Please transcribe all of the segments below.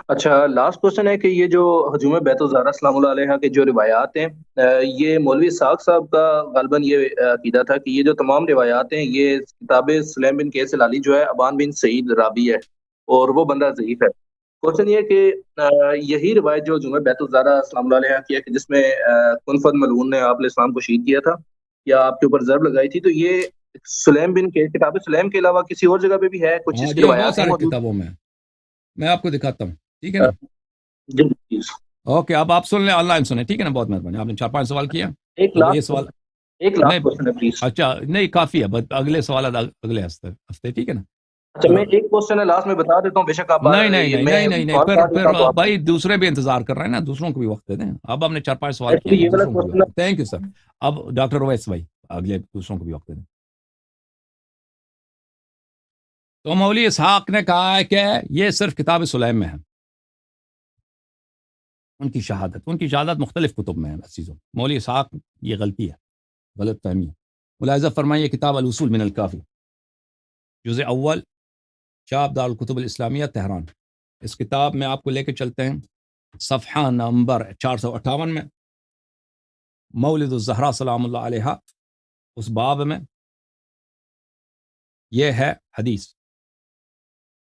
اچھا، last question ہے کہ یہ جو ہجوم بیت الزہرا السلام اللہ علیہ کے جو روایات ہیں، یہ مولوی اسحاق صاحب کا غالباً یہ عقیدہ تھا کہ یہ جو تمام روایات ہیں یہ کتاب سلیم بن قیس العلی جو ہے ابان بن سعید رابی ہے، اور وہ بندہ ضعیف ہے۔ کوشچن یہ ہے کہ یہی روایت جو ہجوم بیت الزہرا السلام اللہ علیہ کی ہے کہ جس میں کن فد ملعون نے آپ علیہ السلام کو شہید کیا تھا یا آپ کے اوپر ضرب لگائی تھی، تو یہ سلیم بن قیس کتاب سلیم کے علاوہ کسی اور جگہ پہ بھی ہے، کچھ ہاں اس کی جی، ہاں، بہت روایات ہیں سارے موجود؟ کتابوں میں آپ کو دکھاتا ہوں، ٹھیک ہے نا؟ جی پلیز۔ اوکے، اب آپ سن لیں، آن لائن سنیں، ٹھیک ہے نا؟ بہت مہربانی، آپ نے 4 5 سوال کیا، ایک اب یہ لاسٹ سوال ایک لاسٹ نہیں، کوشچن ہے پلیز۔ اچھا نہیں کافی ہے، بس اگلے سوالات اگلے ہفتے، ٹھیک ہے نا؟ اچھا، پھر میں ایک کوشچن ہے لاسٹ میں بتا دیتا ہوں، بے شک آپ نہیں نہیں یہ نہیں میں نہیں نہیں نہیں سوال پھر بتا پھر دیتا ہوں تو آپ بھائی دوسرے بھی انتظار کر رہے ہیں نا، دوسروں کو بھی وقت دے دیں، اب ہم نے 4 5 سوال کیے ایکچولی نا، یہ والا دوسروں کو بھی کوشچن۔ وقت دیں، تھینک یو سر۔ اب ڈاکٹر اویس بھائی اگلے دوسروں کو بھی وقت دیں۔ تو مولوی اسحاق نے کہا ہے کہ یہ صرف کتاب سلیم میں ہے، ان کی شہادت مختلف کتب میں ہے، بس چیزوں مولوی اسحاق یہ غلطی ہے، غلط فہمی ہے۔ ملاحظہ فرمائیے کتاب الوصول من الکافی، جزء اول، چاپ دار الکتب الاسلامیہ تہران، اس کتاب میں آپ کو لے کے چلتے ہیں صفحہ نمبر 458 میں، مولد الزہرا سلام اللہ علیہ، اس باب میں یہ ہے حدیث،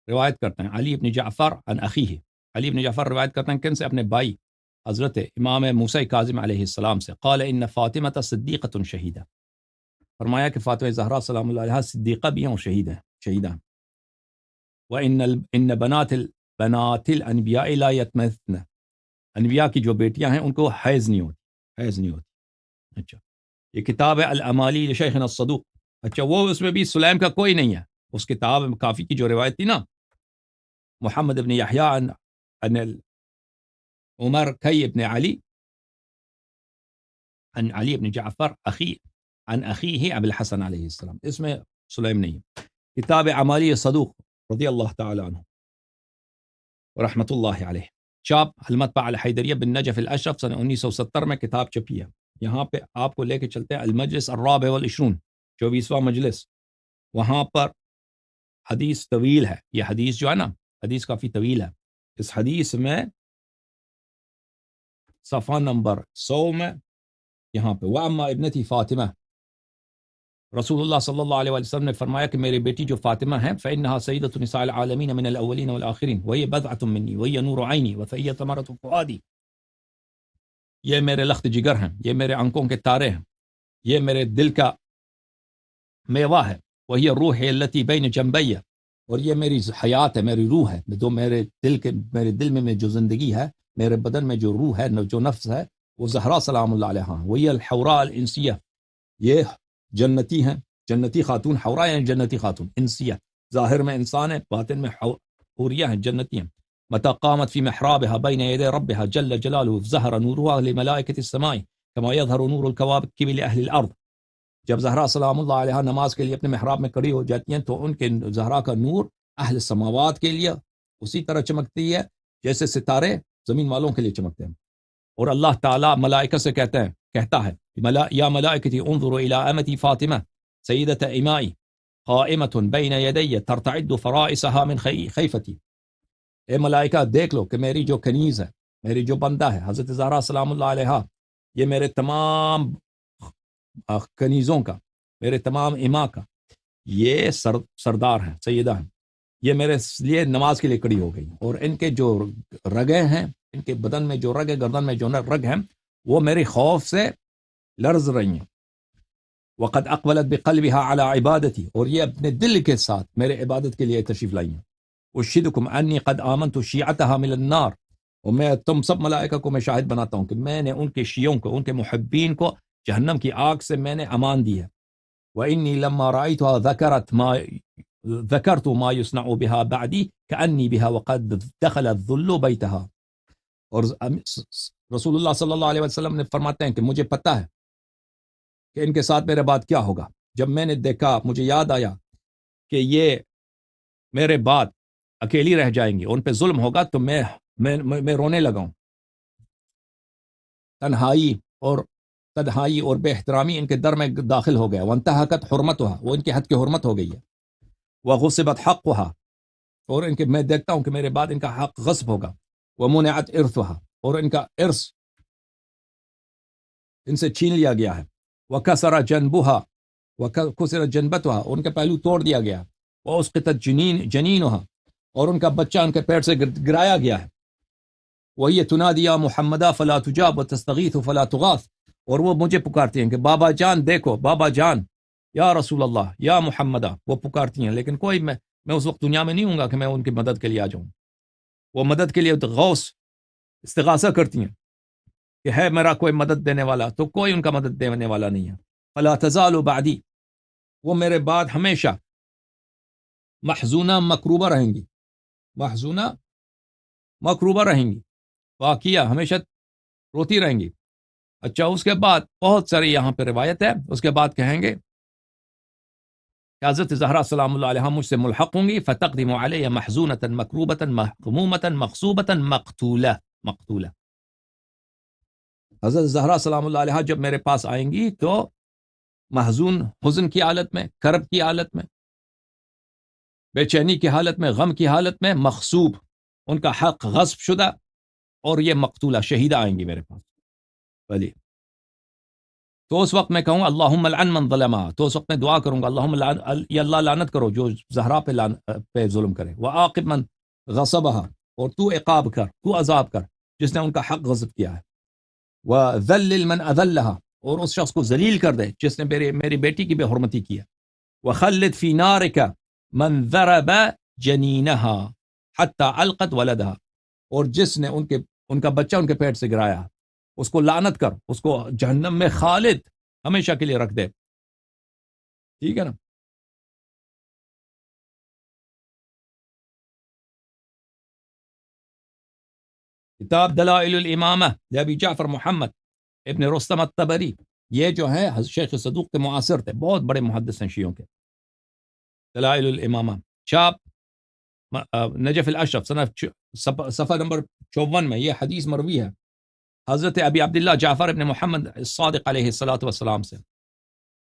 روایت کرتے ہیں علی بن جعفر عن اخیہ، علی بن جعفر روایت کرتے ہیں کن سے؟ اپنے بھائی حضرت امام موسیٰ کاظم علیہ السلام سے، قال ان فاطمہ صدیقۃ شہیدہ، فرمایا کہ فاطمہ زہرا سلام اللہ علیہ صدیقہ بھی ہیں اور شہیدہ ہیں۔ وَإِنَّ بنات الانبیاء لا یتمثن، انبیاء کی جو بیٹیاں ہیں ان کو حیض نہیں ہوتی۔ اچھا، یہ کتاب ہے الامالی لشیخنا الصدوق، اچھا وہ اس میں بھی سلیم کا کوئی نہیں ہے، اس کتاب کافی کی جو روایت تھی نا، محمد ابن یحییٰ عن عمر کئی ابن علی عن علی ابن جعفر عن اخیہ ابی الحسن علیہ السلام، اس میں سلیم نہیں ہے۔ کتاب عمالی صدوق رضی اللہ تعالی عنہ رحمۃ اللہ علیہ، چاپ المطبع الحیدریہ بن نجف الاشرف سنہ 1970 میں کتاب چھپی ہے۔ یہاں پہ آپ کو لے کے چلتے ہیں المجلس الرابع والعشرون، 24واں مجلس، وہاں پر حدیث طویل ہے، یہ حدیث جو ہے نا، حدیث کافی طویل ہے۔ اس حدیث میں صفحہ نمبر 100 میں یہاں پہ وَأَمَّا ابنتی فاطمہ، رسول اللہ صلی اللہ علیہ وسلم نے فرمایا کہ میری بیٹی جو فاطمہ ہیں فإنها سیدۃ نساء العالمین من الاولین والآخرین وہی بضعۃ منی وہی نور عینی وفی ثمرۃ فؤادی، یہ میرے لخت جگر ہیں، یہ میرے آنکھوں کے تارے ہیں، یہ میرے دل کا میوہ ہے، وہی روح التی بین جنبی، اور یہ میری حیات ہے، میری روح ہے، جو میرے دل میں جو زندگی ہے، میرے بدن میں جو روح ہے، جو نفس ہے، وہ زہرا سلام اللہ علیہ، وہی الحوراء الانسیہ، یہ جنتی ہیں، جنتی خاتون، حورا یعنی جنتی خاتون، انسیہ ظاہر میں انسان ہے، باطن میں حوریہ ہیں، جنتی ہیں۔ متى قامت في محرابها بين يدي ربها جل جلاله ظهر نورها لملائكة السماء كما يظهر نور الكواكب لأهل الأرض، جب زہرا سلام اللہ علیہ نماز کے لیے اپنے محراب میں کھڑی ہو جاتی ہیں تو ان کے زہرا کا نور اہل سماوات کے لیے اسی طرح چمکتی ہے جیسے ستارے زمین والوں کے لیے چمکتے ہیں۔ اور اللہ تعالیٰ ملائکہ سے کہتا ہے یا ملائکتی انظروا الی امتی فاطمہ سیدۃ امائی قائمۃ بین یدی ترتعد فرائسها من خیفتی، اے ملائکہ دیکھ لو کہ میری جو کنیز ہے، میری جو بندہ ہے حضرت زہرا سلام اللہ علیہ، یہ میرے تمام کنیزوں کا، میرے تمام اماں کا یہ سردار ہیں، سیدہ ہیں، یہ میرے لیے نماز کے لیے کھڑی ہو گئی، اور ان کے جو رگیں ہیں، ان کے بدن میں جو رگ ہے، گردن میں جو رگ ہیں، وہ میرے خوف سے لرز رہی ہیں۔ وقد اقبلت بقلبها على عبادتی، اور یہ اپنے دل کے ساتھ میرے عبادت کے لیے تشریف لائی ہیں۔ اشہدکم انی قد آمنت شیعتها من النار، اور میں تم سب ملائکہ کو میں شاہد بناتا ہوں کہ میں نے ان کے شیعوں کو، ان کے محبین کو جہنم کی آگ سے میں نے امان دی ہے۔ وانی لما رأیتها ذکرت ما يصنع بها بعدی کأنی بها وقد دخل الذل بیتها، اور رسول اللہ صلی اللہ علیہ وسلم نے فرماتے ہیں کہ مجھے پتہ ہے کہ ان کے ساتھ میرے بعد کیا ہوگا۔ جب میں نے دیکھا، مجھے یاد آیا کہ یہ میرے بعد اکیلی رہ جائیں گی، ان پہ ظلم ہوگا، تو میں رونے لگا ہوں۔ تنہائی اور بے احترامی ان کے در میں داخل ہو گیا، وانتہکت حرمتها، وہ ان کے حد کی حرمت ہو گئی ہے، وغصبت حقها، اور ان کے میں دیکھتا ہوں کہ میرے بعد ان کا حق غصب ہوگا، ومنعت ارثها، اور ان کا ارث ان سے چھین لیا گیا ہے، وکسر جنبها وکسر جنبتها، ان کے پہلو توڑ دیا گیا، واسقطت جنینها، اور ان کا بچہ ان کے پیٹ سے گرایا گیا ہے، وہی تنادی یا محمد فلا تجاب وتستغیث فلا تغاث، اور وہ مجھے پکارتی ہیں کہ بابا جان دیکھو، بابا جان، یا رسول اللہ، یا محمد، وہ پکارتی ہیں، لیکن کوئی میں اس وقت دنیا میں نہیں ہوں گا کہ میں ان کی مدد کے لیے آ جاؤں۔ وہ مدد کے لیے غوث استغاثہ کرتی ہیں کہ ہے میرا کوئی مدد دینے والا، تو کوئی ان کا مدد دینے والا نہیں ہے۔ فلا تزال بعدی، وہ میرے بعد ہمیشہ محزونہ مکروبہ رہیں گی، محزونہ مکروبہ رہیں گی، واقعہ ہمیشہ روتی رہیں گی۔ اچھا، اس کے بعد بہت ساری یہاں پہ روایت ہے، اس کے بعد کہیں گے کہ حضرت زہرا سلام اللہ علیہ مجھ سے ملحق ہوں گی، فتقدم علی محزونۃ مکروبۃ مہمومۃ مغصوبۃ مقتولہ، مقتولہ۔ حضرت زہرا سلام اللہ علیہ جب میرے پاس آئیں گی تو محزون، حزن کی حالت میں، کرب کی حالت میں، بے چینی کی حالت میں، غم کی حالت میں، مغصوب، ان کا حق غصب شدہ، اور یہ مقتولہ، شہیدہ آئیں گی میرے پاس۔ بلی، تو اس وقت میں کہوں اللہم لعن من ظلمہ، تو اس وقت میں دعا کروں گا اللہم یا اللہ لعنت کرو جو زہرا پہ ظلم کرے، وعاقب من غصبہا، اور تو عقاب کر، تو عذاب کر جس نے ان کا حق غصب کیا ہے، وذلل من اذلہا، اور اس شخص کو ذلیل کر دے جس نے میری بیٹی کی بے حرمتی کی ہے، وخلد فی نارک من ضرب جنینہا حتی علقت ولدہا، اور جس نے ان کا بچہ ان کے پیٹ سے گرایا، اس کو لعنت کر، اس کو جہنم میں خالد ہمیشہ کے لیے رکھ دے۔ ٹھیک ہے نا؟ کتاب دلائل الامامہ لابی جعفر محمد ابن رستم الطبری، یہ جو ہے شیخ صدوق کے معاصر تھے، بہت بڑے محدث ہیں شیعوں کے۔ دلائل الامامہ، چھاپ نجف الاشرف، صفحہ نمبر 54 میں، یہ حدیث مروی ہے حضرت ابی عبداللہ جعفر ابن محمد الصادق علیہ الصلاۃ والسلام سے،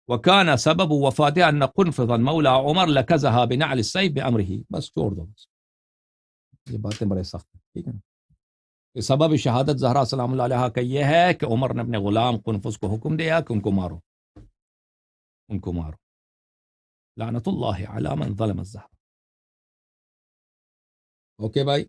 وکان سبب وفاتہ ان قنفذا مولا عمر لکزہا بنعل السیف بامرہ۔ بس چھوڑ دو، بس یہ باتیں بڑے سخت ہیں، ٹھیک ہے نا؟ کہ سبب شہادت زہرا سلام اللہ علیہ کا یہ ہے کہ عمر نے اپنے غلام قنفذ کو حکم دیا کہ ان کو مارو، ان کو مارو، لعنت اللہ علی من ظلم الزہرا۔ اوکے بھائی،